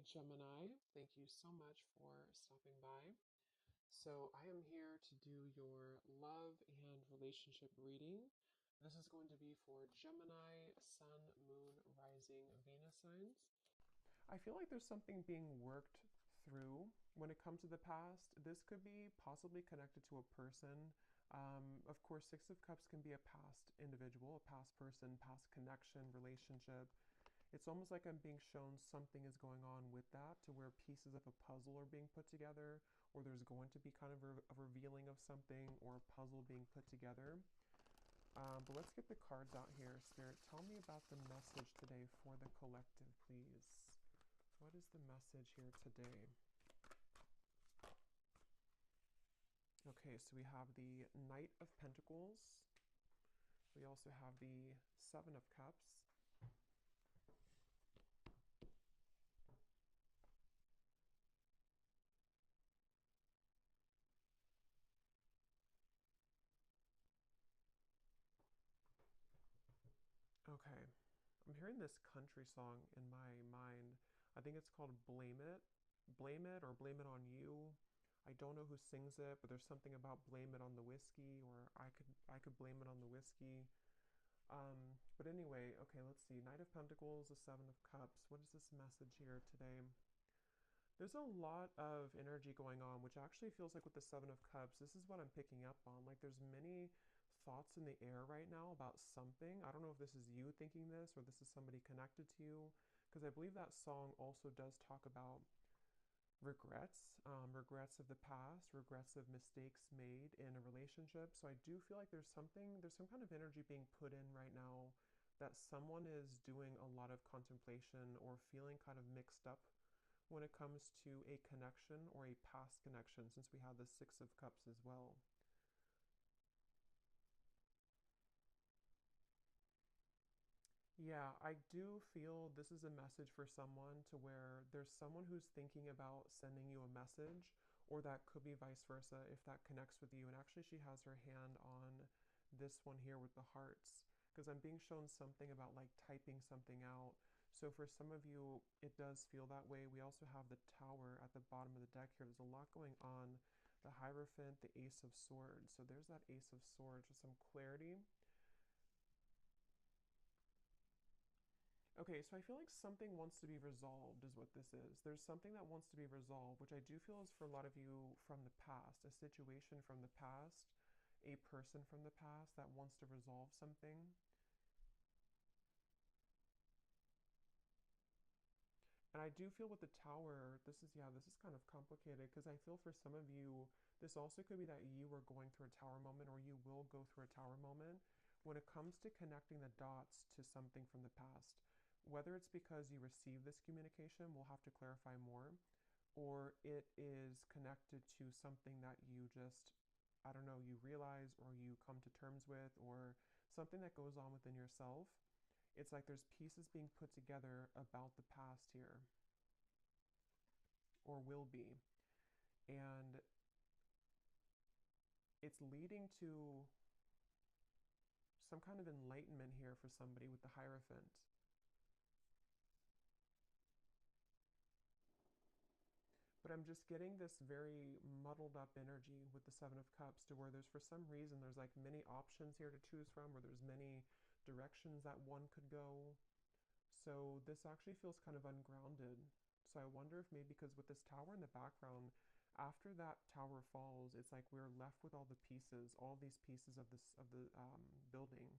Gemini. Thank you so much for stopping by. So, I am here to do your love and relationship reading. This is going to be for Gemini, Sun, Moon, Rising, Venus signs. I feel like there's something being worked through when it comes to the past. This could be possibly connected to a person. Of course, Six of Cups can be a past individual, a past person, past connection, relationship. It's almost like I'm being shown something is going on with that, to where pieces of a puzzle are being put together, or there's going to be kind of a revealing of something or a puzzle being put together. But let's get the cards out here. Spirit, tell me about the message today for the collective, please. What is the message here today? Okay, so we have the Knight of Pentacles. We also have the Seven of Cups. Okay, I'm hearing this country song in my mind. I think it's called Blame It. Blame It or Blame It on You. I don't know who sings it, but there's something about blame it on the whiskey, or I could blame it on the whiskey. But anyway, okay, let's see. Knight of Pentacles, the Seven of Cups. What is this message here today? There's a lot of energy going on, which actually feels like with the Seven of Cups, this is what I'm picking up on. Like there's many thoughts in the air right now about something. I don't know if this is you thinking this or this is somebody connected to you, because I believe that song also does talk about regrets, regrets of the past, regrets of mistakes made in a relationship. So I do feel like there's some kind of energy being put in right now that someone is doing a lot of contemplation or feeling kind of mixed up when it comes to a connection or a past connection, since we have the Six of Cups as well. Yeah, I do feel this is a message for someone, to where there's someone who's thinking about sending you a message, or that could be vice versa if that connects with you. And actually, she has her hand on this one here with the hearts, because I'm being shown something about like typing something out. So for some of you, it does feel that way. We also have the Tower at the bottom of the deck here. There's a lot going on. The Hierophant, the Ace of Swords. So there's that Ace of Swords with some clarity. Okay, so I feel like something wants to be resolved, is what this is. There's something that wants to be resolved, which I do feel is for a lot of you from the past, a situation from the past, a person from the past that wants to resolve something. And I do feel with the Tower, this is kind of complicated, because I feel for some of you, this also could be that you were going through a Tower moment, or you will go through a Tower moment when it comes to connecting the dots to something from the past. Whether it's because you received this communication, we'll have to clarify more, or it is connected to something that you just, I don't know, you realize or you come to terms with, or something that goes on within yourself. It's like there's pieces being put together about the past here, or will be. And it's leading to some kind of enlightenment here for somebody with the Hierophant. But I'm just getting this very muddled up energy with the Seven of Cups, to where there's, for some reason, there's like many options here to choose from, or there's many directions that one could go. So this actually feels kind of ungrounded. So I wonder if maybe because with this Tower in the background, after that tower falls, it's like we're left with all the pieces, all these pieces of the building.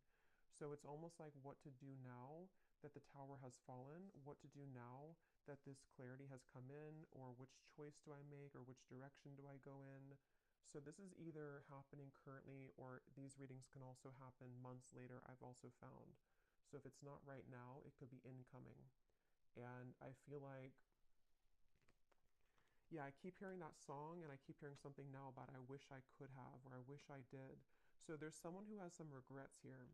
So it's almost like what to do now that the tower has fallen, what to do now that this clarity has come in, or which choice do I make, or which direction do I go in. So this is either happening currently, or these readings can also happen months later, I've also found. So if it's not right now, it could be incoming. And I feel like, yeah, I keep hearing that song, and I keep hearing something now about I wish I could have, or I wish I did. So there's someone who has some regrets here.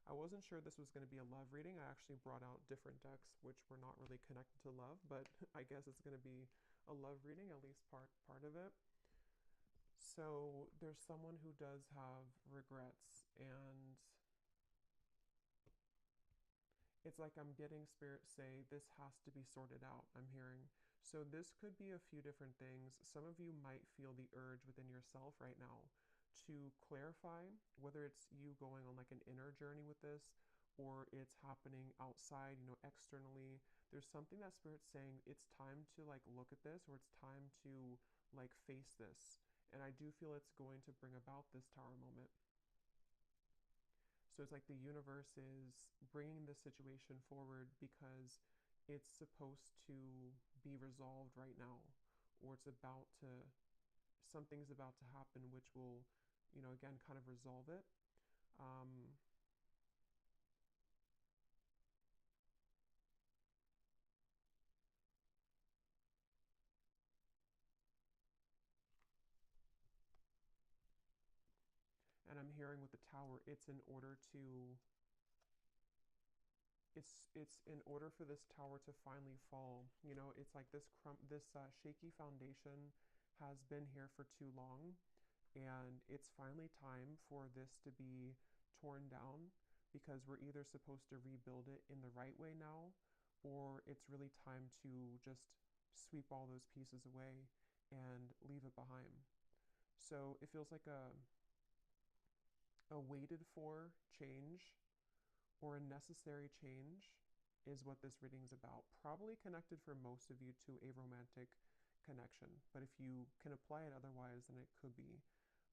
I wasn't sure this was going to be a love reading. I actually brought out different decks which were not really connected to love, but I guess it's going to be a love reading, at least part of it. So there's someone who does have regrets, and it's like I'm getting spirit say this has to be sorted out, I'm hearing. So this could be a few different things. Some of you might feel the urge within yourself right now to clarify whether it's you going on like an inner journey with this or it's happening outside, externally. There's something that Spirit's saying it's time to like look at this, or it's time to like face this. And I do feel it's going to bring about this Tower moment. So it's like the universe is bringing this situation forward because it's supposed to be resolved right now, or something's about to happen which will, again, kind of resolve it. Um, and I'm hearing with the Tower, it's in order for this tower to finally fall. It's like this shaky foundation has been here for too long, and it's finally time for this to be torn down, because we're either supposed to rebuild it in the right way now, or it's really time to just sweep all those pieces away and leave it behind. So it feels like a waited for change, or a necessary change, is what this reading is about. Probably connected for most of you to a romantic connection, but if you can apply it otherwise, then it could be.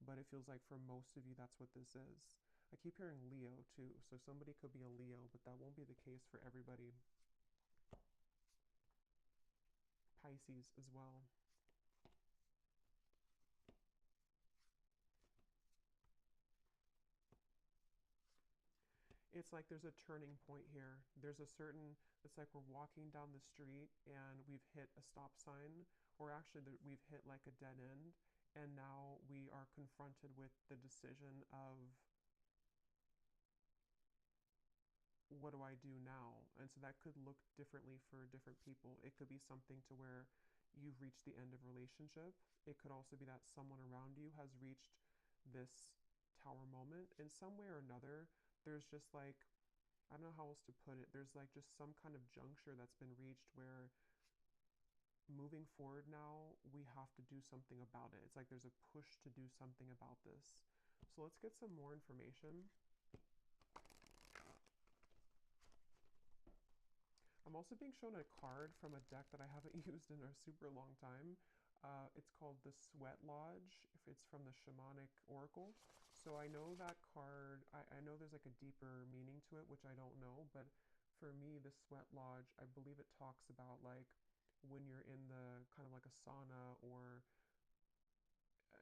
But it feels like for most of you, that's what this is. I keep hearing Leo too, so somebody could be a Leo, but that won't be the case for everybody. Pisces as well. It's like there's a turning point here. It's like we're walking down the street and we've hit a stop sign, or actually we've hit like a dead end, and now we are confronted with the decision of, what do I do now? And so that could look differently for different people. It could be something to where you've reached the end of a relationship. It could also be that someone around you has reached this Tower moment in some way or another. There's just like, I don't know how else to put it. There's like just some kind of juncture that's been reached where moving forward now, we have to do something about it. It's like there's a push to do something about this. So let's get some more information. I'm also being shown a card from a deck that I haven't used in a super long time. It's called the Sweat Lodge. If it's from the Shamanic Oracle. So I know that card, I know there's like a deeper meaning to it, which I don't know, but for me, the Sweat Lodge, I believe it talks about like when you're in the kind of like a sauna, or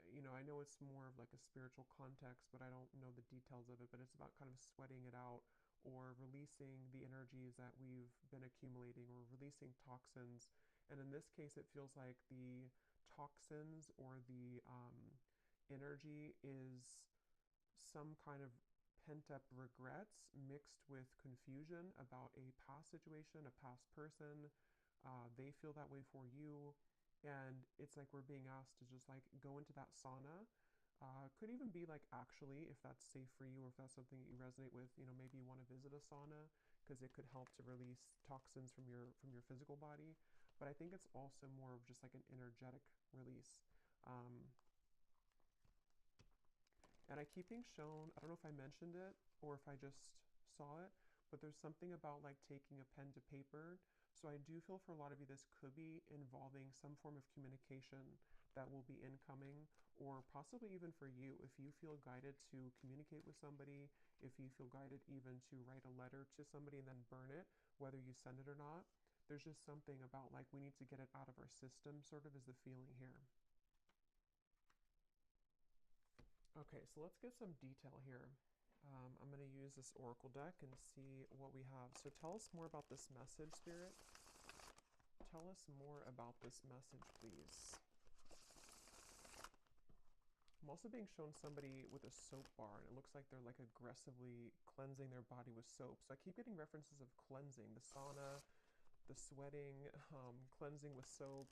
I know it's more of like a spiritual context, but I don't know the details of it. But it's about kind of sweating it out, or releasing the energies that we've been accumulating, or releasing toxins. And in this case, it feels like the toxins, or the energy, is some kind of pent up regrets mixed with confusion about a past situation, a past person. They feel that way for you. And it's like we're being asked to just like go into that sauna. Could even be like, actually, if that's safe for you, or if that's something you resonate with, maybe you want to visit a sauna, because it could help to release toxins from your physical body. But I think it's also more of just like an energetic release. And I keep being shown, I don't know if I mentioned it or if I just saw it, but there's something about like taking a pen to paper. So I do feel for a lot of you, this could be involving some form of communication that will be incoming, or possibly even for you, if you feel guided to communicate with somebody, if you feel guided even to write a letter to somebody and then burn it, whether you send it or not. There's just something about like we need to get it out of our system, sort of, is the feeling here. Okay, so let's get some detail here. I'm going to use this oracle deck and see what we have. So tell us more about this message, Spirit. Tell us more about this message, please. I'm also being shown somebody with a soap bar, and it looks like they're like aggressively cleansing their body with soap. So I keep getting references of cleansing, the sauna, the sweating, cleansing with soap.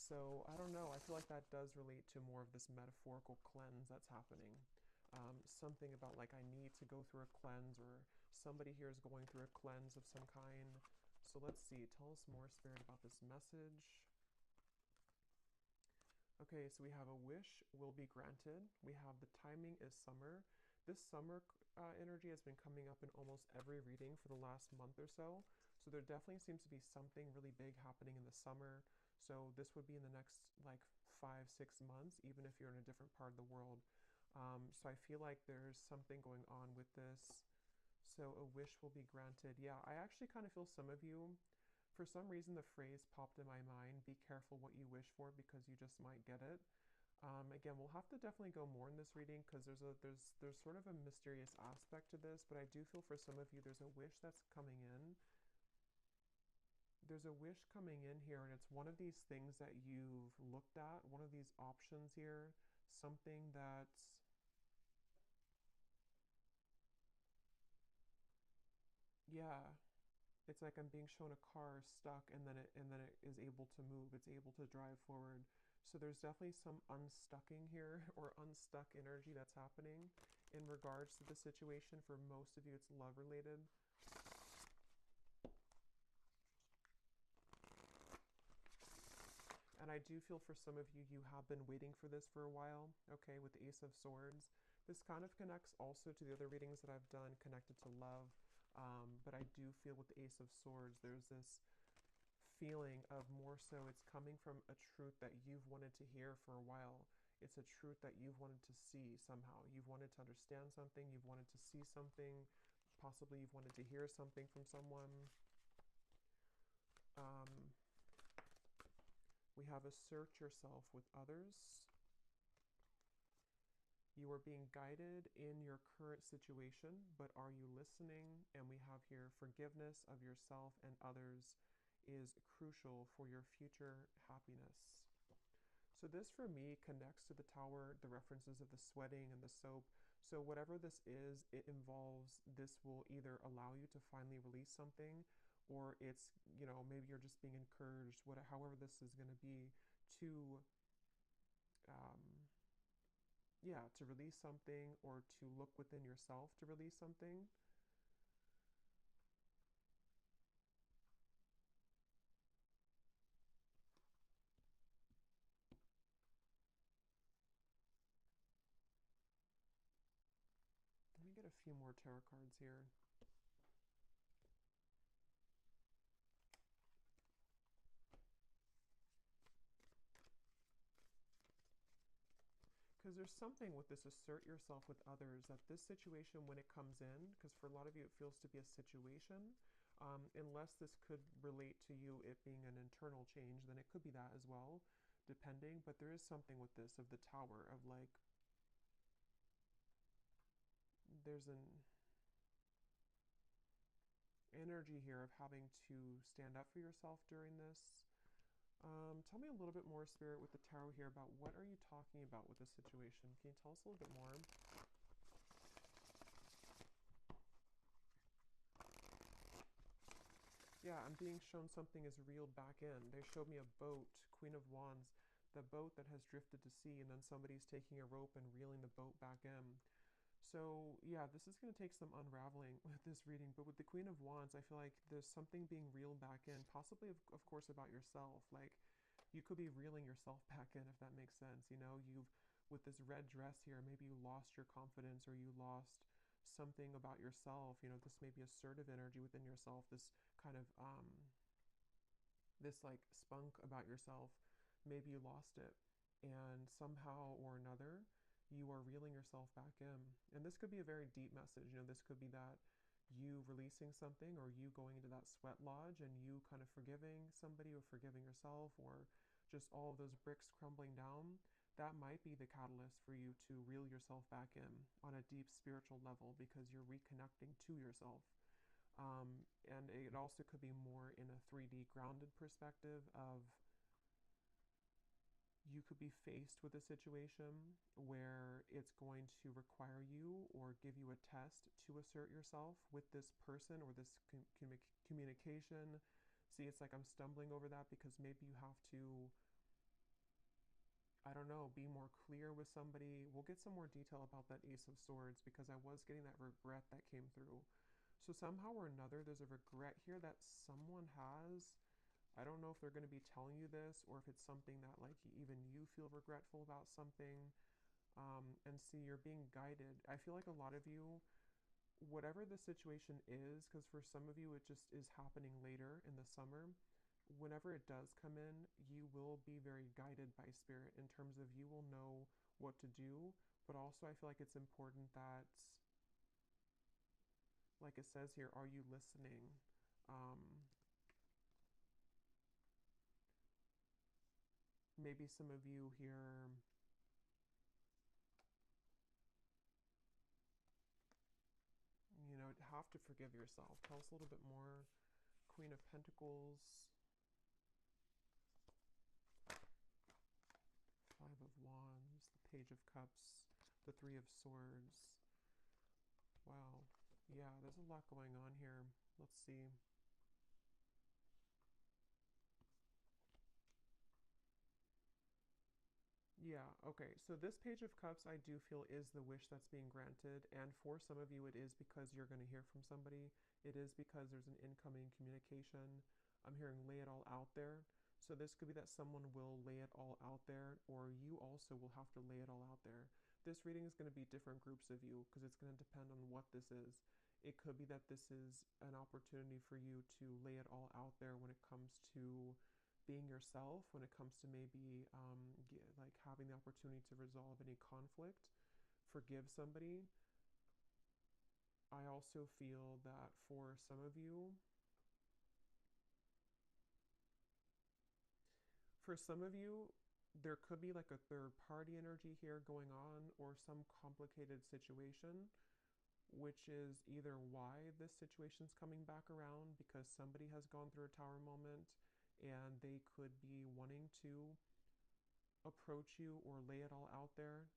So I don't know, I feel like that does relate to more of this metaphorical cleanse that's happening. Something about like I need to go through a cleanse, or somebody here is going through a cleanse of some kind. So let's see, tell us more, Spirit, about this message. Okay, so we have a wish will be granted. We have the timing is summer. This summer energy has been coming up in almost every reading for the last month or so. So there definitely seems to be something really big happening in the summer. So this would be in the next like 5, 6 months, even if you're in a different part of the world. So I feel like there's something going on with this. So a wish will be granted. Yeah, I actually kind of feel some of you, for some reason, the phrase popped in my mind, be careful what you wish for because you just might get it. Again, we'll have to definitely go more in this reading because there's sort of a mysterious aspect to this, but I do feel for some of you there's a wish that's coming in. There's a wish coming in here, and it's one of these things that you've looked at, one of these options here, something that's, yeah, it's like I'm being shown a car stuck and then it is able to move. It's able to drive forward. So there's definitely some unstucking here or unstuck energy that's happening in regards to the situation. For most of you, it's love related. And I do feel for some of you, you have been waiting for this for a while, okay, with the Ace of Swords. This kind of connects also to the other readings that I've done connected to love. But I do feel with the Ace of Swords, there's this feeling of more so it's coming from a truth that you've wanted to hear for a while. It's a truth that you've wanted to see somehow. You've wanted to understand something, you've wanted to see something, possibly you've wanted to hear something from someone. Um, we have assert yourself with others. You are being guided in your current situation, but are you listening? And we have here forgiveness of yourself and others is crucial for your future happiness. So this for me connects to the tower, the references of the sweating and the soap. So whatever this is, it involves, this will either allow you to finally release something, or it's, maybe you're just being encouraged, however this is going to be, to to release something or to look within yourself to release something. Let me get a few more tarot cards here. Because there's something with this assert yourself with others, that this situation, when it comes in, because for a lot of you it feels to be a situation, unless this could relate to you, it being an internal change, then it could be that as well, depending. But there is something with this of the tower, of like, there's an energy here of having to stand up for yourself during this. Tell me a little bit more, Spirit, with the tarot here about what are you talking about with this situation? Can you tell us a little bit more? Yeah, I'm being shown something is reeled back in. They showed me a boat, Queen of Wands, the boat that has drifted to sea, and then somebody's taking a rope and reeling the boat back in. So yeah, this is going to take some unraveling with this reading, but with the Queen of Wands, I feel like there's something being reeled back in, possibly of course about yourself. Like, you could be reeling yourself back in, if that makes sense. You've, with this red dress here, maybe you lost your confidence or you lost something about yourself. This may be assertive energy within yourself, this kind of this like spunk about yourself. Maybe you lost it, and somehow or another you are reeling yourself back in. And this could be a very deep message. This could be that you releasing something, or you going into that sweat lodge and you kind of forgiving somebody or forgiving yourself, or just all of those bricks crumbling down. That might be the catalyst for you to reel yourself back in on a deep spiritual level, because you're reconnecting to yourself. And it also could be more in a 3D grounded perspective of, you could be faced with a situation where it's going to require you or give you a test to assert yourself with this person or this communication. See, it's like I'm stumbling over that because maybe you have to, I don't know, be more clear with somebody. We'll get some more detail about that Ace of Swords, because I was getting that regret that came through. So somehow or another, there's a regret here that someone has I don't know if they're going to be telling you this or if it's something that like even you feel regretful about something. And see, you're being guided. I feel like a lot of you, whatever the situation is, because for some of you it just is happening later in the summer, whenever it does come in, you will be very guided by spirit in terms of you will know what to do. But also, I feel like it's important that, like it says here, are you listening? Um, Maybe some of you here, have to forgive yourself. Tell us a little bit more. Queen of Pentacles, Five of Wands, the Page of Cups, the Three of Swords. Wow. Yeah, there's a lot going on here. Let's see. Yeah, okay. So this Page of Cups, I do feel is the wish that's being granted. And for some of you, it is because you're going to hear from somebody. It is because there's an incoming communication. I'm hearing lay it all out there. So this could be that someone will lay it all out there, or you also will have to lay it all out there. This reading is going to be different groups of you because it's going to depend on what this is. It could be that this is an opportunity for you to lay it all out there when it comes to being yourself, when it comes to maybe like having the opportunity to resolve any conflict, forgive somebody. I also feel that for some of you, there could be like a third party energy here going on or some complicated situation, which is either why this situation's coming back around because somebody has gone through a tower moment and they could be wanting to approach you or lay it all out there.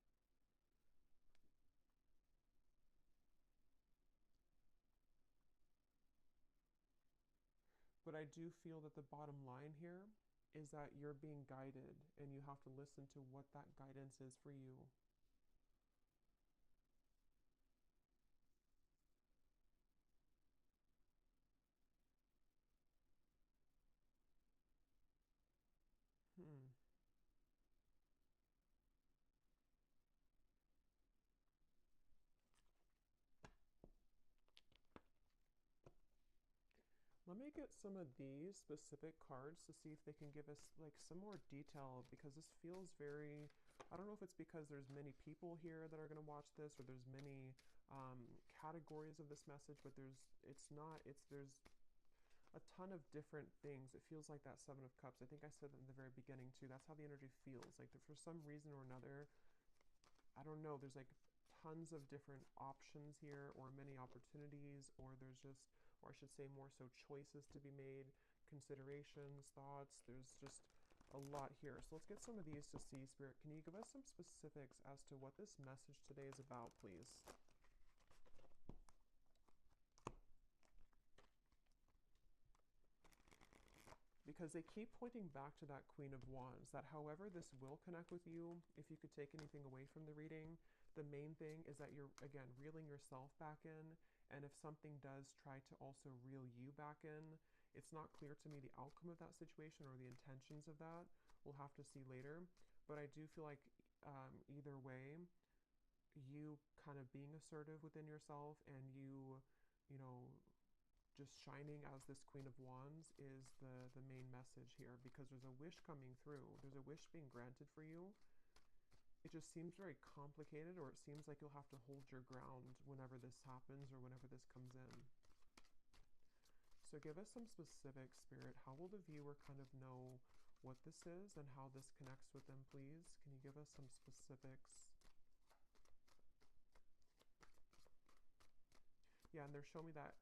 But I do feel that the bottom line here is that you're being guided and you have to listen to what that guidance is for you. Hmm. Let me get some of these specific cards to see if they can give us like some more detail because this feels very, I don't know if it's because there's many people here that are going to watch this or there's many categories of this message, but it's not, there's a ton of different things. It feels like that Seven of Cups. I think I said that in the very beginning too. That's how the energy feels. Like for some reason or another, I don't know, there's like tons of different options here or many opportunities or there's just, or I should say more so choices to be made, considerations, thoughts. There's just a lot here. So let's get some of these to see. Spirit, can you give us some specifics as to what this message today is about, please? Because they keep pointing back to that Queen of Wands, that however this will connect with you, if you could take anything away from the reading, the main thing is that you're, again, reeling yourself back in, and if something does try to also reel you back in, it's not clear to me the outcome of that situation or the intentions of that. We'll have to see later, but I do feel like either way, you kind of being assertive within yourself and you know, just shining as this Queen of Wands is the main message here because there's a wish coming through. There's a wish being granted for you. It just seems very complicated, or it seems like you'll have to hold your ground whenever this happens or whenever this comes in. So give us some specifics, Spirit. How will the viewer kind of know what this is and how this connects with them, please? Can you give us some specifics? Yeah, and they're showing me that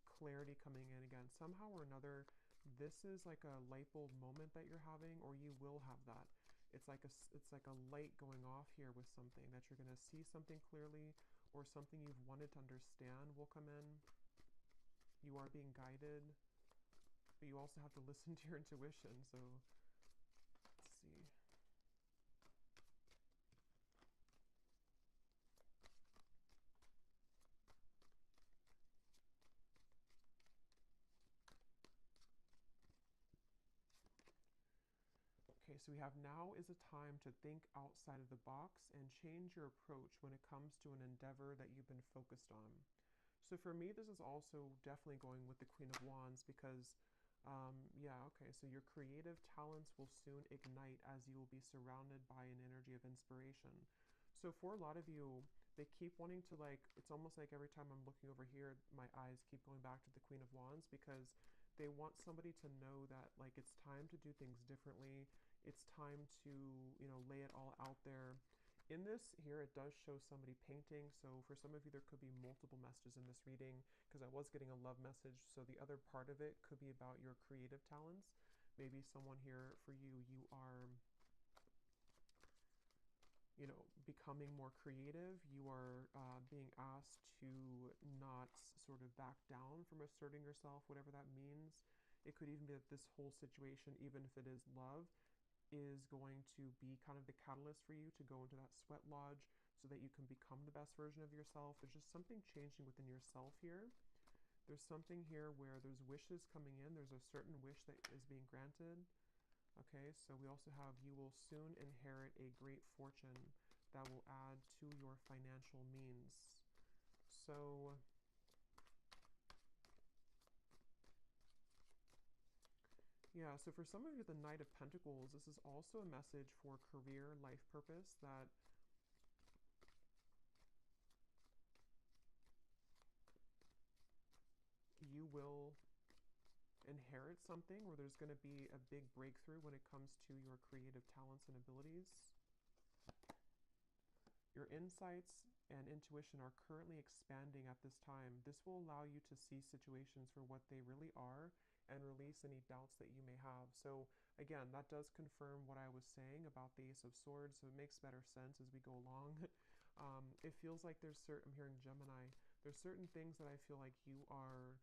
clarity coming in again. Somehow or another, this is like a light bulb moment that you're having, or you will have that. It's like a light going off here with something that you're going to see something clearly, or something you've wanted to understand will come in. You are being guided, but you also have to listen to your intuition. So let's see. Okay, so we have now is a time to think outside of the box and change your approach when it comes to an endeavor that you've been focused on. So for me, this is also definitely going with the Queen of Wands because, yeah, okay, so your creative talents will soon ignite as you will be surrounded by an energy of inspiration. So for a lot of you, they keep wanting to like, it's almost like every time I'm looking over here, my eyes keep going back to the Queen of Wands because they want somebody to know that like it's time to do things differently. It's time to, lay it all out there. In this here, it does show somebody painting. So for some of you, there could be multiple messages in this reading because I was getting a love message. So the other part of it could be about your creative talents. Maybe someone here for you, you are, becoming more creative. You are being asked to not sort of back down from asserting yourself, whatever that means. It could even be that this whole situation, even if it is love, is going to be kind of the catalyst for you to go into that sweat lodge so that you can become the best version of yourself. There's just something changing within yourself here. There's something here where there's wishes coming in. There's a certain wish that is being granted. Okay, so we also have you will soon inherit a great fortune that will add to your financial means. So yeah, so for some of you, the Knight of Pentacles, this is also a message for career, life purpose, that you will inherit something where there's going to be a big breakthrough when it comes to your creative talents and abilities. Your insights and intuition are currently expanding at this time. This will allow you to see situations for what they really are and release any doubts that you may have. So again, that does confirm what I was saying about the Ace of Swords, so it makes better sense as we go along. It feels like I'm hearing Gemini, there's certain things that I feel like you are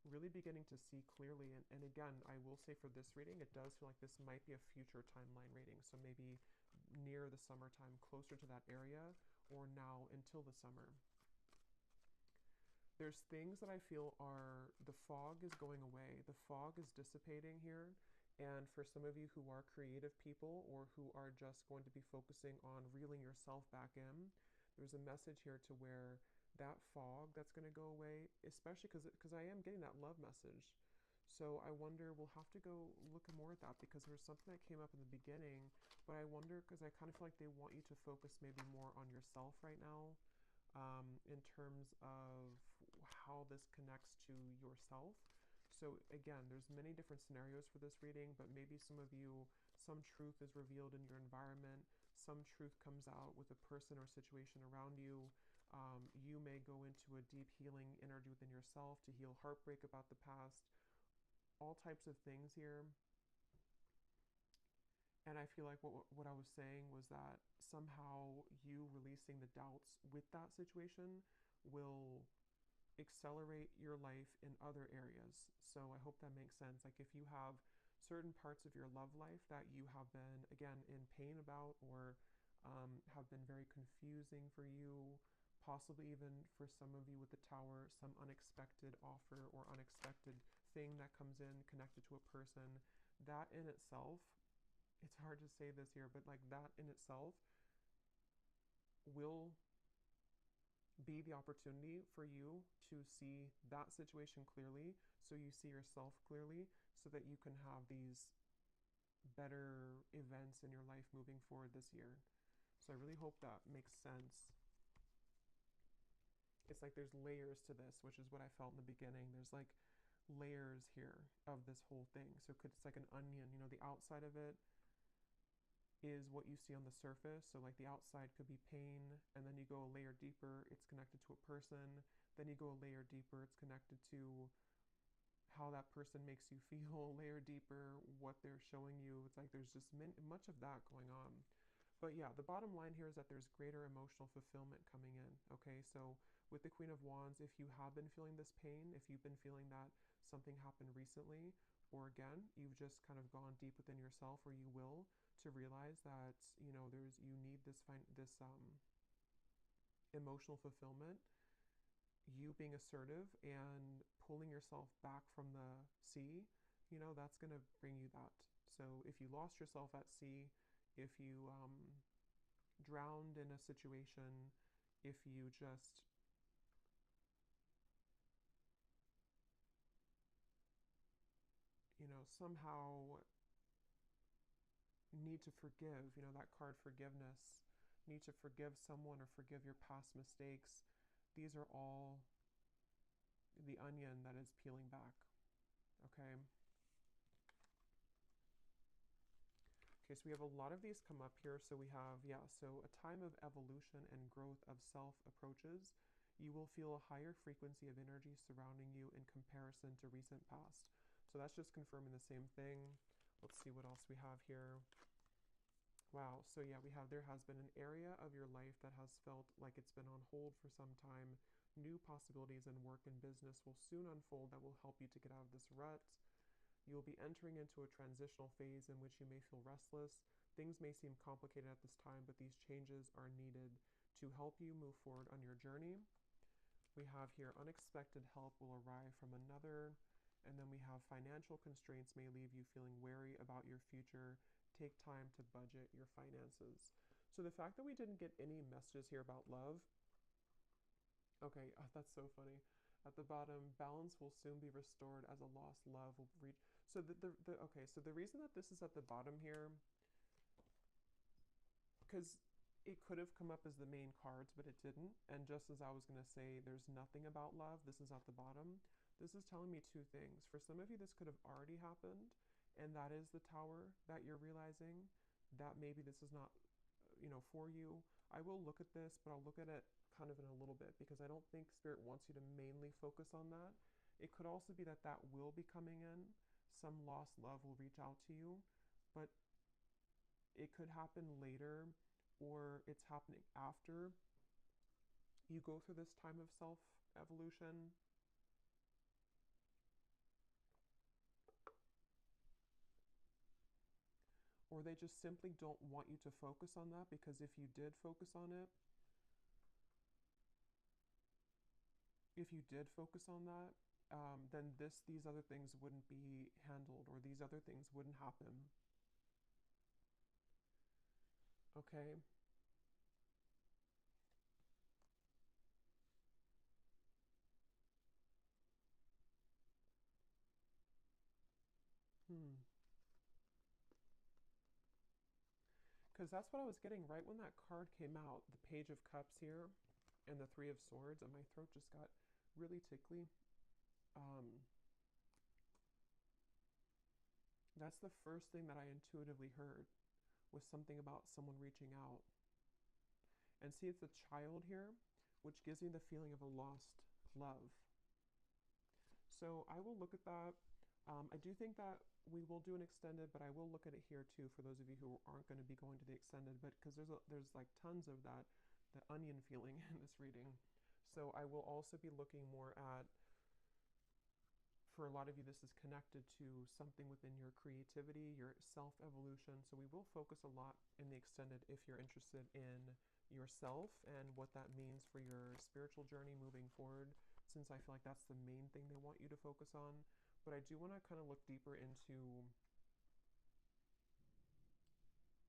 really beginning to see clearly. And again, I will say for this reading, it does feel like this might be a future timeline reading. So maybe near the summertime, closer to that area, or now until the summer. There's things that I feel are, the fog is going away. The fog is dissipating here. And for some of you who are creative people or who are just going to be focusing on reeling yourself back in, there's a message here to where that fog that's going to go away, especially because I am getting that love message. So I wonder, we'll have to go look more at that because there's something that came up in the beginning, but I wonder because I kind of feel like they want you to focus maybe more on yourself right now, in terms of how this connects to yourself. So again, there's many different scenarios for this reading, but maybe some of you, some truth is revealed in your environment, some truth comes out with a person or situation around you. You may go into a deep healing energy within yourself to heal heartbreak about the past, all types of things here. And I feel like what I was saying was that somehow you releasing the doubts with that situation will accelerate your life in other areas. So I hope that makes sense. Like if you have certain parts of your love life that you have been, again, in pain about, or have been very confusing for you, possibly even for some of you with the Tower, some unexpected offer or unexpected thing that comes in connected to a person, that in itself, it's hard to say this here, but like that in itself will be the opportunity for you to see that situation clearly, so you see yourself clearly, so that you can have these better events in your life moving forward this year. So I really hope that makes sense. It's like there's layers to this, which is what I felt in the beginning. There's like layers here of this whole thing. So it's like an onion, the outside of it is what you see on the surface. So like the outside could be pain, and then you go a layer deeper, it's connected to a person. Then you go a layer deeper, it's connected to how that person makes you feel. Layer deeper, what they're showing you. It's like there's just much of that going on. But yeah, the bottom line here is that there's greater emotional fulfillment coming in. Okay, so with the Queen of Wands, if you have been feeling this pain, if you've been feeling that something happened recently, or again, you've just kind of gone deep within yourself, or you will, to realize that you need this emotional fulfillment, you being assertive and pulling yourself back from the sea, that's going to bring you that. So if you lost yourself at sea, if you drowned in a situation, if you just somehow need to forgive, that card forgiveness, need to forgive someone or forgive your past mistakes. These are all the onion that is peeling back. Okay. Okay, so we have a lot of these come up here. So we have, so a time of evolution and growth of self approaches. You will feel a higher frequency of energy surrounding you in comparison to recent past. So that's just confirming the same thing. Let's see what else we have here. Wow, so yeah, we have, there has been an area of your life that has felt like it's been on hold for some time. New possibilities in work and business will soon unfold that will help you to get out of this rut. You will be entering into a transitional phase in which you may feel restless. Things may seem complicated at this time, but these changes are needed to help you move forward on your journey. We have here unexpected help will arrive from another. And then we have financial constraints may leave you feeling wary about your future. Take time to budget your finances. So the fact that we didn't get any messages here about love. Okay, that's so funny. At the bottom, balance will soon be restored as a lost love will reach. So okay, so the reason that this is at the bottom here, because it could have come up as the main cards, but it didn't. And just as I was going to say, there's nothing about love, this is at the bottom. This is telling me two things. For some of you, this could have already happened, and that is the tower that you're realizing that maybe this is not, for you. I will look at this, but I'll look at it kind of in a little bit because I don't think Spirit wants you to mainly focus on that. It could also be that that will be coming in. Some lost love will reach out to you, but it could happen later, or it's happening after you go through this time of self evolution. Or they just simply don't want you to focus on that, because if you did focus on it, then these other things wouldn't be handled, or these other things wouldn't happen. Okay. Because that's what I was getting right when that card came out, the Page of Cups here and the Three of Swords, and my throat just got really tickly. That's the first thing that I intuitively heard, was something about someone reaching out. And see, it's a child here, which gives me the feeling of a lost love. So I will look at that. I do think that we will do an extended, but I will look at it here too for those of you who aren't going to be going to the extended, but because there's like tons of that, the onion feeling in this reading. So I will also be looking more at, for a lot of you, this is connected to something within your creativity, your self-evolution. So we will focus a lot in the extended if you're interested in yourself and what that means for your spiritual journey moving forward, since I feel like that's the main thing they want you to focus on. But I do want to kind of look deeper into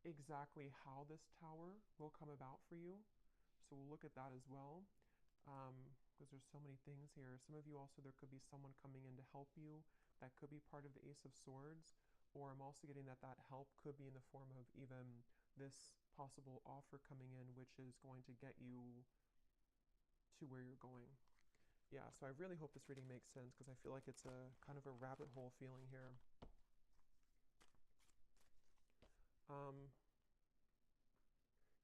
exactly how this tower will come about for you. So we'll look at that as well, because there's so many things here. Some of you also, there could be someone coming in to help you. That could be part of the Ace of Swords. Or I'm also getting that help could be in the form of even this possible offer coming in, which is going to get you to where you're going. Yeah, so I really hope this reading makes sense, because I feel like it's a kind of a rabbit hole feeling here.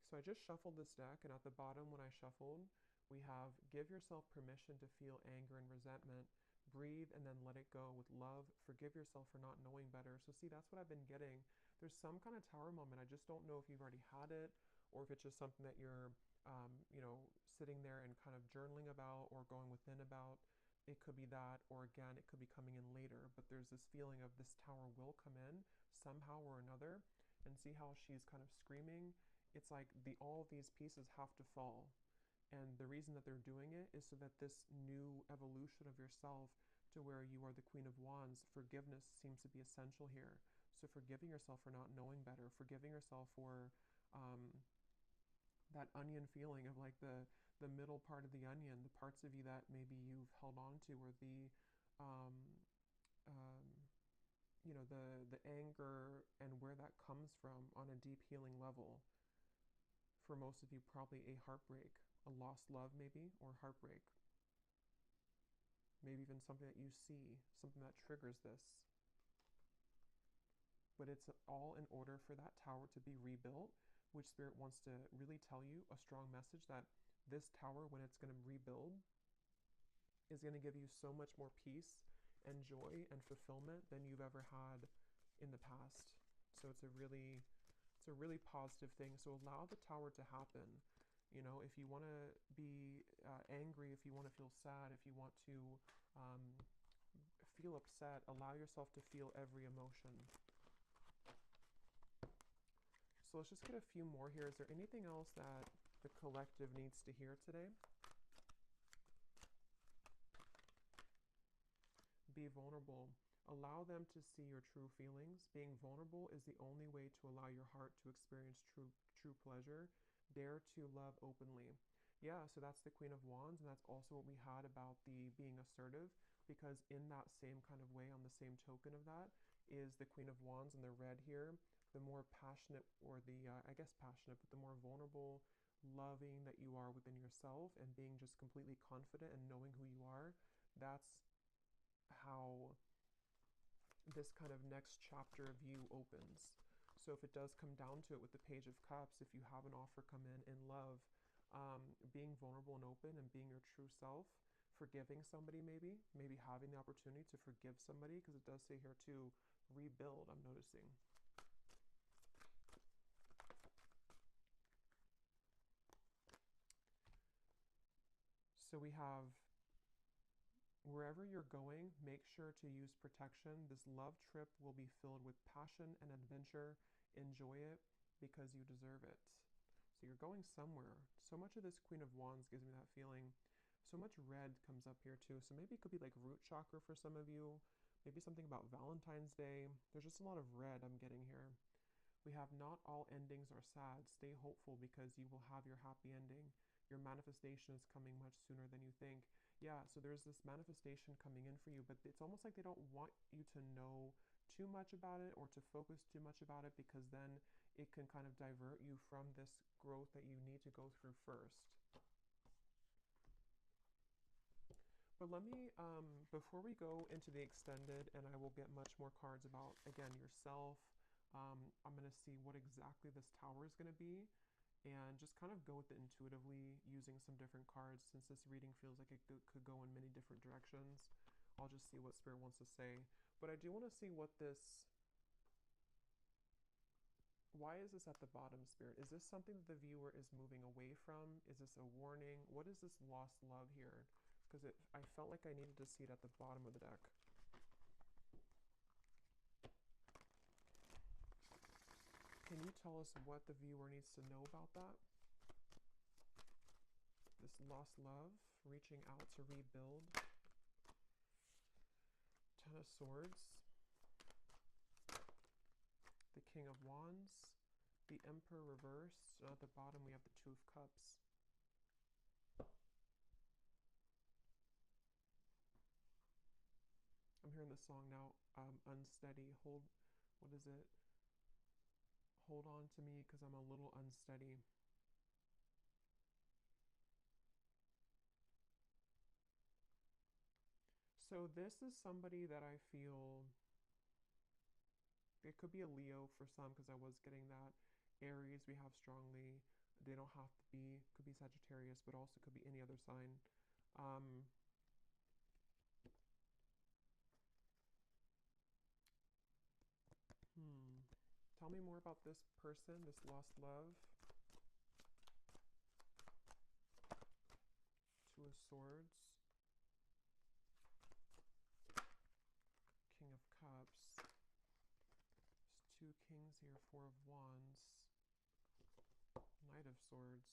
So I just shuffled this deck, and at the bottom when I shuffled, we have give yourself permission to feel anger and resentment. Breathe and then let it go with love. Forgive yourself for not knowing better. So see, that's what I've been getting. There's some kind of tower moment. I just don't know if you've already had it, or if it's just something that you're sitting there and kind of journaling about or going within about. It could be that, or again, it could be coming in later. But there's this feeling of this tower will come in somehow or another. And see how she's kind of screaming. It's like all of these pieces have to fall. And the reason that they're doing it is so that this new evolution of yourself to where you are the Queen of Wands, forgiveness seems to be essential here. So forgiving yourself for not knowing better, forgiving yourself for um, that onion feeling of like the middle part of the onion, the parts of you that maybe you've held on to, or um, um, the anger and where that comes from on a deep healing level. For most of you, probably a heartbreak, a lost love maybe, or heartbreak. Maybe even something that you see, something that triggers this. But it's all in order for that tower to be rebuilt, which Spirit wants to really tell you a strong message that this tower, when it's going to rebuild, is going to give you so much more peace and joy and fulfillment than you've ever had in the past. So it's a really positive thing. So allow the tower to happen. If you want to be angry, if you want to feel sad, if you want to feel upset, allow yourself to feel every emotion. So let's just get a few more here. Is there anything else that the collective needs to hear today? Be vulnerable. Allow them to see your true feelings. Being vulnerable is the only way to allow your heart to experience true pleasure. Dare to love openly. Yeah, so that's the Queen of Wands, and that's also what we had about the being assertive, because in that same kind of way, on the same token of that, is the Queen of Wands and the red here. The more passionate, or I guess passionate, but the more vulnerable, loving that you are within yourself, and being just completely confident and knowing who you are, that's how this kind of next chapter of you opens. So if it does come down to it with the Page of Cups, if you have an offer come in love, being vulnerable and open and being your true self, forgiving somebody, maybe having the opportunity to forgive somebody, because it does say here to rebuild, I'm noticing. So we have, wherever you're going, make sure to use protection. This love trip will be filled with passion and adventure. Enjoy it because you deserve it. So you're going somewhere. So much of this Queen of Wands gives me that feeling. So much red comes up here too. So maybe it could be like root chakra for some of you. Maybe something about Valentine's Day. There's just a lot of red I'm getting here. We have not all endings are sad. Stay hopeful because you will have your happy ending. Your manifestation is coming much sooner than you think. Yeah, so there's this manifestation coming in for you, but it's almost like they don't want you to know too much about it or to focus too much about it, because then it can kind of divert you from this growth that you need to go through first. But let me, before we go into the extended, and I will get much more cards about, again, yourself, I'm going to see what exactly this tower is going to be, and just kind of go with it intuitively using some different cards. Since this reading feels like it could go in many different directions, I'll just see what Spirit wants to say. But I do want to see what this, why is this at the bottom, Spirit? Is this something that the viewer is moving away from? Is this a warning? What is this lost love here? Because I felt like I needed to see it at the bottom of the deck. Can you tell us what the viewer needs to know about that? This lost love, reaching out to rebuild. Ten of Swords. The King of Wands. The Emperor reversed. And at the bottom we have the Two of Cups. I'm hearing the song now, Unsteady. What is it? Hold on to me because I'm a little unsteady. So this is somebody that I feel, it could be a Leo for some, because I was getting that. Aries we have strongly. They don't have to be, could be Sagittarius, but also could be any other sign. Tell me more about this person, this lost love. Two of Swords. King of Cups. There's two kings here, Four of Wands. Knight of Swords.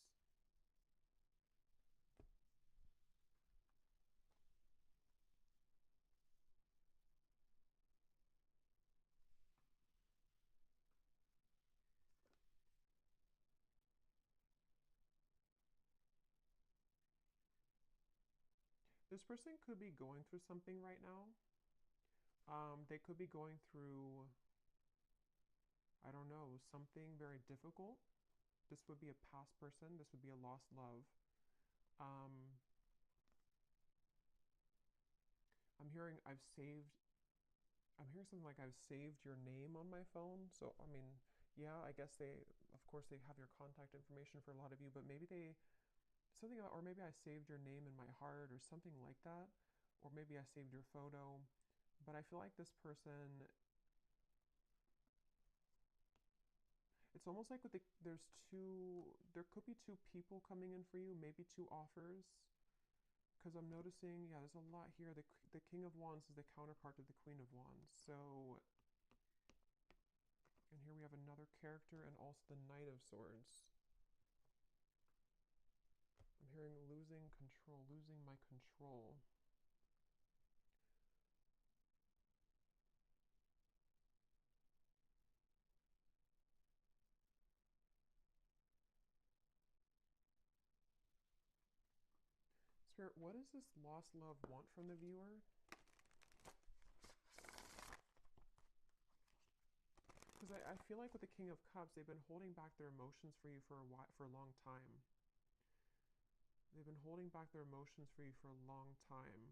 This person could be going through something right now. They could be going through, I don't know, something very difficult. This would be a past person. This would be a lost love. Um, I'm hearing I've saved. I'm hearing something like I've saved your name on my phone. So I mean, yeah, I guess of course, they have your contact information for a lot of you, but maybe something, or maybe I saved your name in my heart or something like that, or maybe I saved your photo. But I feel like this person, it's almost like there could be two people coming in for you, maybe two offers. Because I'm noticing, yeah, there's a lot here. The King of Wands is the counterpart to the Queen of Wands. So, and here we have another character and also the Knight of Swords. I'm hearing losing control, losing my control. Spirit, what does this lost love want from the viewer? Because I feel like with the King of Cups, they've been holding back their emotions for you for a long time. They've been holding back their emotions for you for a long time.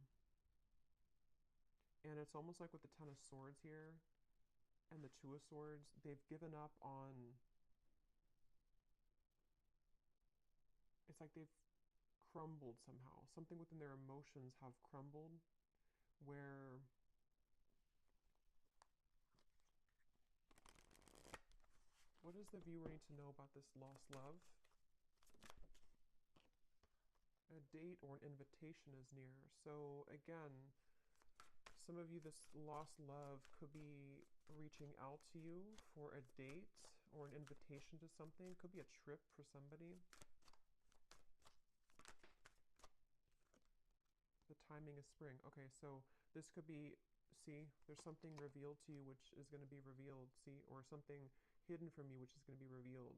And it's almost like with the Ten of Swords here and the Two of Swords, they've given up on. It's like they've crumbled somehow. Something within their emotions have crumbled where what does the viewer need to know about this lost love? A date or an invitation is near. So again, some of you, this lost love could be reaching out to you for a date or an invitation to something. Could be a trip for somebody. The timing is spring. Okay, so this could be, see, there's something revealed to you which is going to be revealed, see, or something hidden from you which is going to be revealed.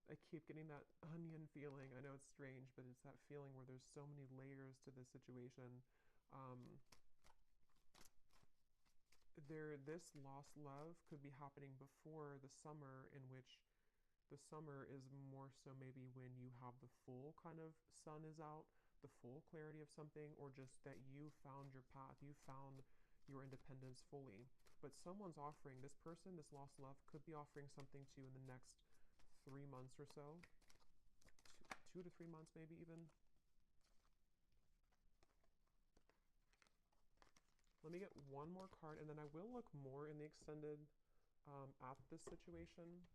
I keep getting that onion feeling. I know it's strange, but it's that feeling where there's so many layers to this situation. This lost love could be happening before the summer, in which the summer is more so maybe when you have the full kind of sun is out, the full clarity of something, or just that you found your path, you found your independence fully. But someone's offering, this person, this lost love, could be offering something to you in the next 3 months or so. 2 to 3 months, maybe even. Let me get one more card, and then I will look more in the extended at this situation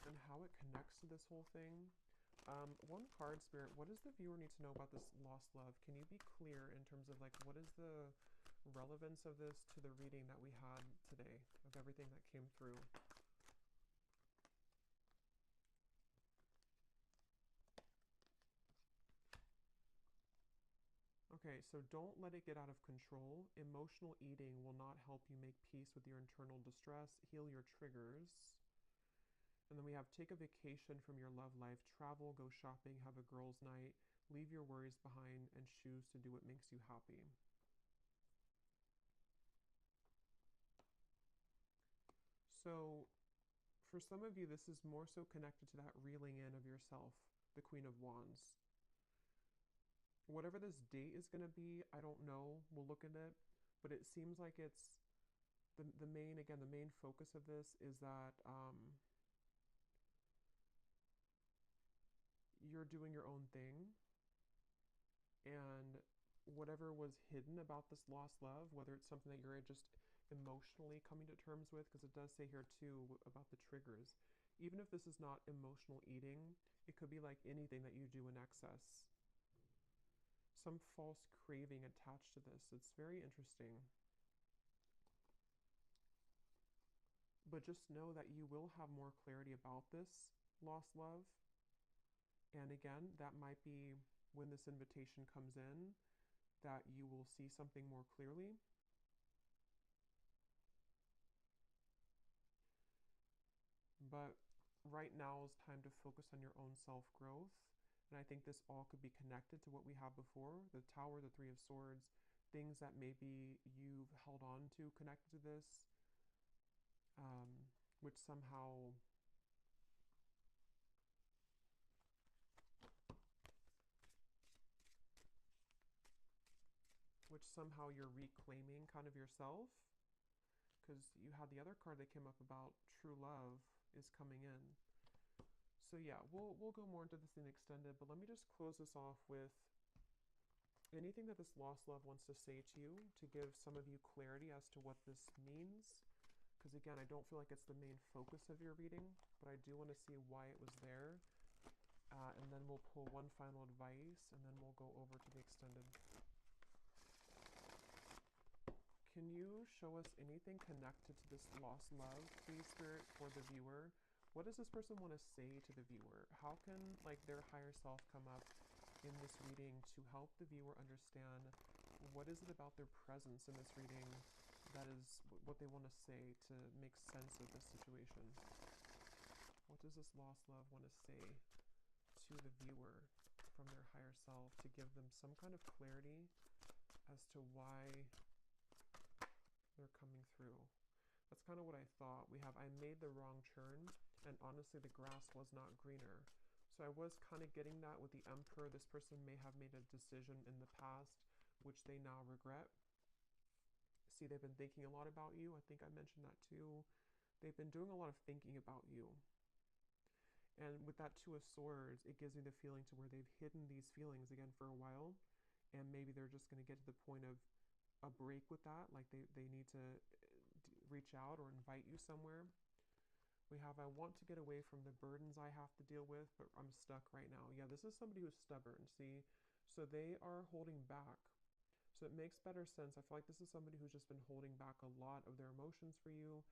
and how it connects to this whole thing. One card, Spirit, what does the viewer need to know about this lost love? Can you be clear in terms of like what is the relevance of this to the reading that we had today, of everything that came through? Okay, so don't let it get out of control. Emotional eating will not help you make peace with your internal distress, heal your triggers. And then we have take a vacation from your love life, travel, go shopping, have a girls' night, leave your worries behind, and choose to do what makes you happy. So for some of you, this is more so connected to that reeling in of yourself, the Queen of Wands. Whatever this date is going to be, I don't know. We'll look at it. But it seems like it's the main, again, the main focus of this is that you're doing your own thing. And whatever was hidden about this lost love, whether it's something that you're just emotionally coming to terms with, because it does say here too about the triggers. Even if this is not emotional eating, it could be like anything that you do in excess. Some false craving attached to this. It's very interesting. But just know that you will have more clarity about this lost love. And again, that might be when this invitation comes in, that you will see something more clearly. But right now is time to focus on your own self-growth. And I think this all could be connected to what we have before, the Tower, the Three of Swords, things that maybe you've held on to connected to this, which somehow you're reclaiming kind of yourself, because you had the other card that came up about true love is coming in. So yeah, we'll go more into this in extended, but let me just close this off with anything that this lost love wants to say to you, to give some of you clarity as to what this means. Because again, I don't feel like it's the main focus of your reading, but I do want to see why it was there. And then we'll pull one final advice, and then we'll go over to the extended. Can you show us anything connected to this lost love, please, Spirit, for the viewer? What does this person want to say to the viewer? How can their higher self come up in this reading to help the viewer understand what is it about their presence in this reading that is what they want to say to make sense of this situation? What does this lost love want to say to the viewer from their higher self to give them some kind of clarity as to why they're coming through? That's kind of what I thought. We have, I made the wrong turn, and honestly the grass was not greener. So I was kind of getting that with the Emperor. This person may have made a decision in the past which they now regret. See, they've been thinking a lot about you. I think I mentioned that too. They've been doing a lot of thinking about you. And with that Two of Swords, it gives me the feeling to where they've hidden these feelings again for a while, and maybe they're just going to get to the point of a break with that, like they need to reach out or invite you somewhere. We have, I want to get away from the burdens I have to deal with, but I'm stuck right now. Yeah, this is somebody who's stubborn, see? So they are holding back. So it makes better sense. I feel like this is somebody who's just been holding back a lot of their emotions for you.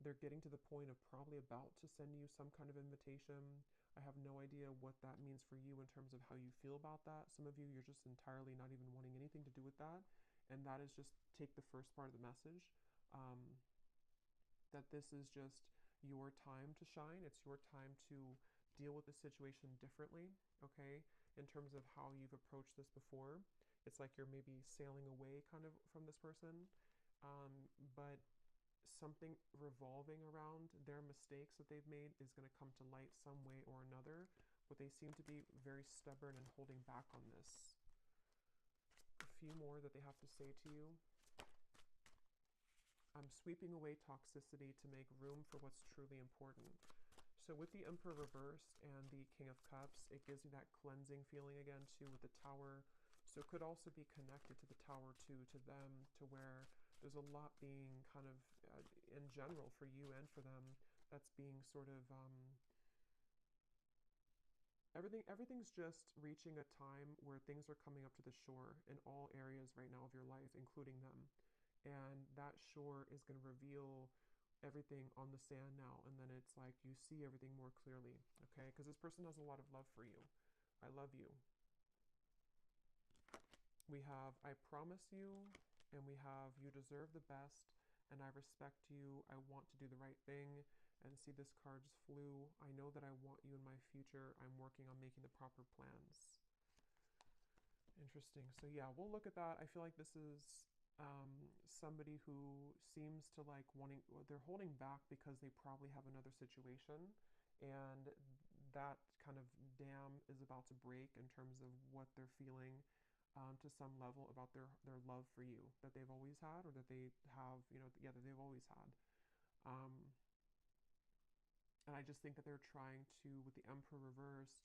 They're getting to the point of probably about to send you some kind of invitation. I have no idea what that means for you in terms of how you feel about that. Some of you, you're just entirely not even wanting anything to do with that. And that is just take the first part of the message. That this is just your time to shine. It's your time to deal with the situation differently, okay? In terms of how you've approached this before. It's like you're maybe sailing away kind of from this person, but something revolving around their mistakes that they've made is going to come to light some way or another, but they seem to be very stubborn and holding back on this. A few more that they have to say to you. I'm sweeping away toxicity to make room for what's truly important. So with the Emperor reversed and the King of Cups, it gives you that cleansing feeling again too with the Tower. So it could also be connected to the Tower too, to them, to where there's a lot being kind of, in general, for you and for them, that's being sort of, everything's just reaching a time where things are coming up to the shore in all areas right now of your life, including them. And that shore is going to reveal everything on the sand now, and then it's like you see everything more clearly, okay? Because this person has a lot of love for you. I love you. We have, I promise you, and we have, you deserve the best, and I respect you. I want to do the right thing. And see, this card just flew. I know that I want you in my future. I'm working on making the proper plans. Interesting. So yeah, we'll look at that. I feel like this is somebody who seems to like wanting, they're holding back because they probably have another situation, and that kind of dam is about to break in terms of what they're feeling to some level about their love for you that they've always had, or that they have, that they've always had. And I just think that they're trying to, with the Emperor reversed,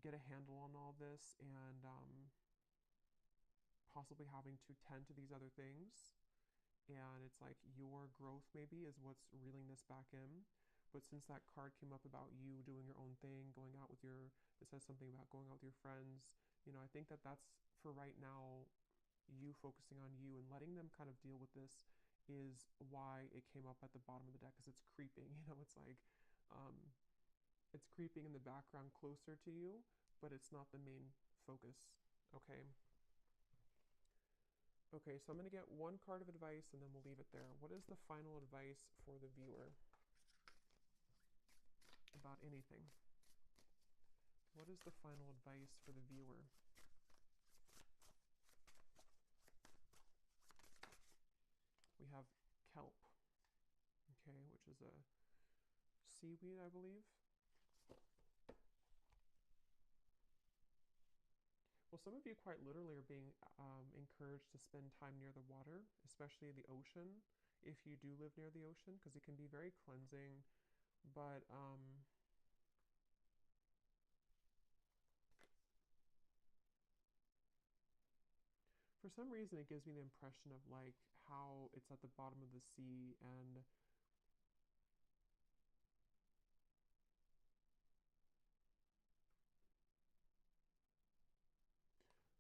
get a handle on all this, and possibly having to tend to these other things. And it's like your growth maybe is what's reeling this back in. But since that card came up about you doing your own thing, going out with your, it says something about going out with your friends, I think that that's, for right now, you focusing on you and letting them kind of deal with this is why it came up at the bottom of the deck, because it's creeping. It's like, it's creeping in the background closer to you, but it's not the main focus, okay? Okay, so I'm going to get one card of advice and then we'll leave it there. What is the final advice for the viewer about anything? What is the final advice for the viewer? We have kelp, okay, which is a seaweed, I believe. Well, some of you quite literally are being encouraged to spend time near the water, especially the ocean, if you do live near the ocean, because it can be very cleansing. But for some reason, it gives me the impression of like how it's at the bottom of the sea, and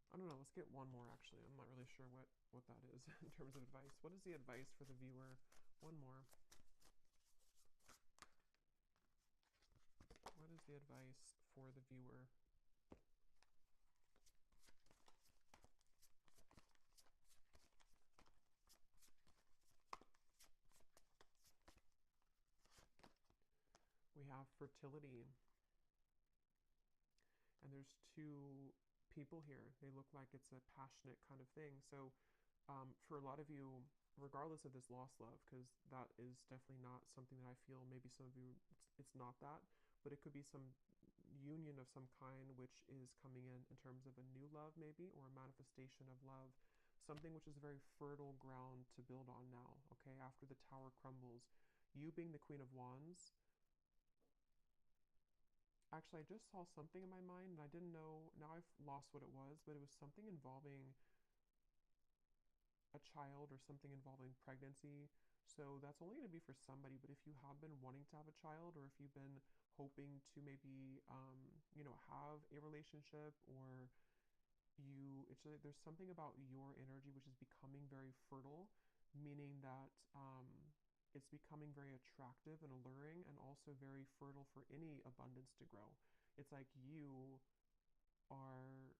I don't know. Let's get one more. Actually, I'm not really sure what that is in terms of advice. What is the advice for the viewer? One more. What is the advice for the viewer? We have fertility, and there's two people here. They look like it's a passionate kind of thing. So for a lot of you, regardless of this lost love, because that is definitely not something that I feel, maybe some of you, it's not that, but it could be some union of some kind which is coming in terms of a new love, maybe, or a manifestation of love, something which is a very fertile ground to build on now, okay, after the tower crumbles. You being the Queen of Wands, actually, I just saw something in my mind and I didn't know, now I've lost what it was, but it was something involving a child or something involving pregnancy. So that's only going to be for somebody. But if you have been wanting to have a child, or if you've been hoping to maybe, have a relationship, or it's like there's something about your energy which is becoming very fertile, meaning that it's becoming very attractive and alluring, and also very fertile for any abundance to grow. It's like you are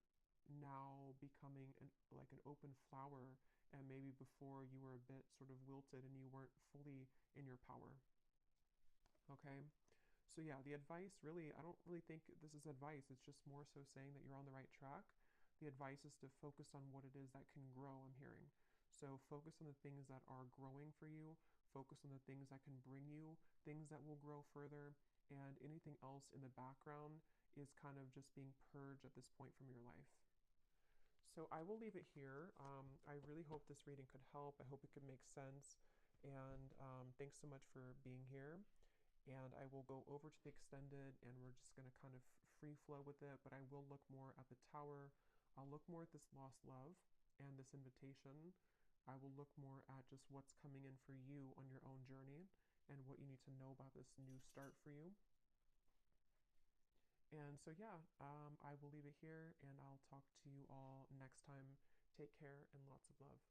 now becoming like an open flower, and maybe before you were a bit sort of wilted and you weren't fully in your power. Okay, so yeah, the advice, really, I don't really think this is advice. It's just more so saying that you're on the right track. The advice is to focus on what it is that can grow, I'm hearing. So focus on the things that are growing for you, focus on the things that can bring you things that will grow further, and anything else in the background is kind of just being purged at this point from your life. So I will leave it here. I really hope this reading could help. I hope it could make sense. And thanks so much for being here. And I will go over to the extended, and we're just going to kind of free flow with it. But I will look more at the tower. I'll look more at this lost love and this invitation. I will look more at just what's coming in for you on your own journey, and what you need to know about this new start for you. And so, yeah, I will leave it here, and I'll talk to you all next time. Take care and lots of love.